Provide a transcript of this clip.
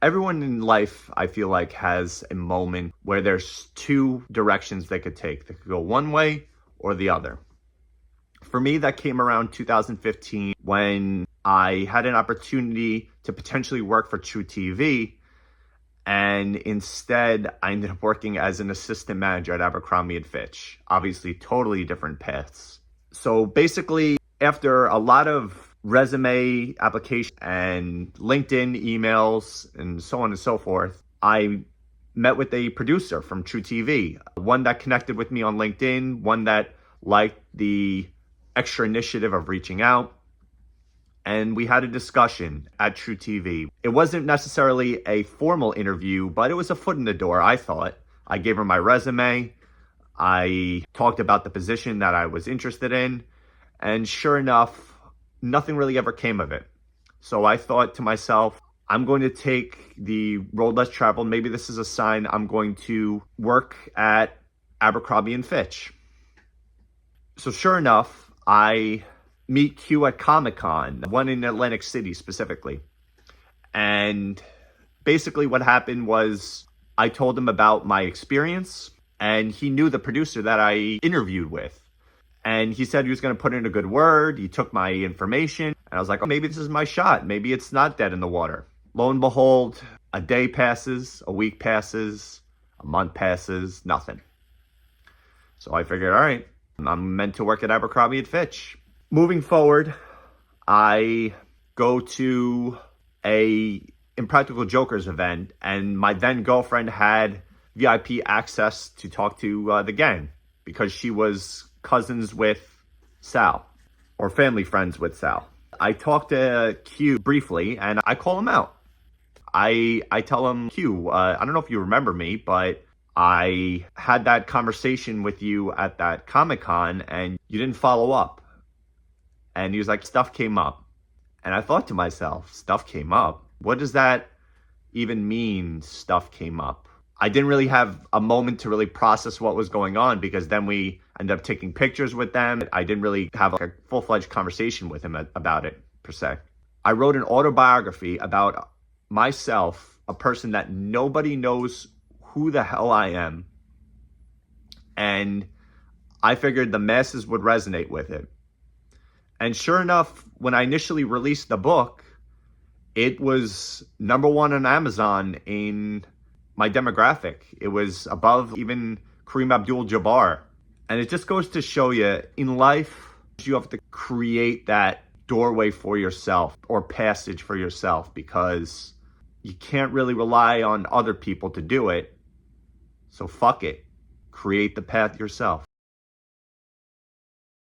Everyone in life, I feel like, has a moment where there's two directions they could take. They could go one way or the other. For me, that came around 2015 when I had an opportunity to potentially work for TruTV, and instead I ended up working as an assistant manager at Abercrombie & Fitch. Obviously, totally different paths. So basically, after a lot of resume application and LinkedIn emails and so on and so forth, I met with a producer from TruTV, one that connected with me on LinkedIn, one that liked the extra initiative of reaching out. And we had a discussion at TruTV. It wasn't necessarily a formal interview, but it was a foot in the door, I thought. I gave her my resume. I talked about the position that I was interested in. And sure enough, nothing really ever came of it. So I thought to myself, I'm going to take the road less traveled. Maybe this is a sign I'm going to work at Abercrombie & Fitch. So sure enough, I meet Q at Comic-Con, one in Atlantic City specifically. And basically what happened was I told him about my experience, and he knew the producer that I interviewed with. And he said he was going to put in a good word. He took my information. And I was like, oh, maybe this is my shot. Maybe it's not dead in the water. Lo and behold, a day passes, a week passes, a month passes, nothing. So I figured, all right, I'm meant to work at Abercrombie & Fitch. Moving forward, I go to a Impractical Jokers event, and my then girlfriend had VIP access to talk to the gang because she was cousins with Sal, or family friends with Sal. I talked to Q briefly, and I call him out. I tell him, Q, I don't know if you remember me, but I had that conversation with you at that Comic-Con, and you didn't follow up. And he was like, stuff came up. And I thought to myself, stuff came up? What does that even mean, stuff came up? I didn't really have a moment to really process what was going on, because then we ended up taking pictures with them. I didn't really have like a full-fledged conversation with him about it, per se. I wrote an autobiography about myself, a person that nobody knows who the hell I am. And I figured the masses would resonate with it. And sure enough, when I initially released the book, it was #1 on Amazon in my demographic. It was above even Kareem Abdul-Jabbar. And it just goes to show you, in life, you have to create that doorway for yourself or passage for yourself, because you can't really rely on other people to do it. So fuck it. Create the path yourself.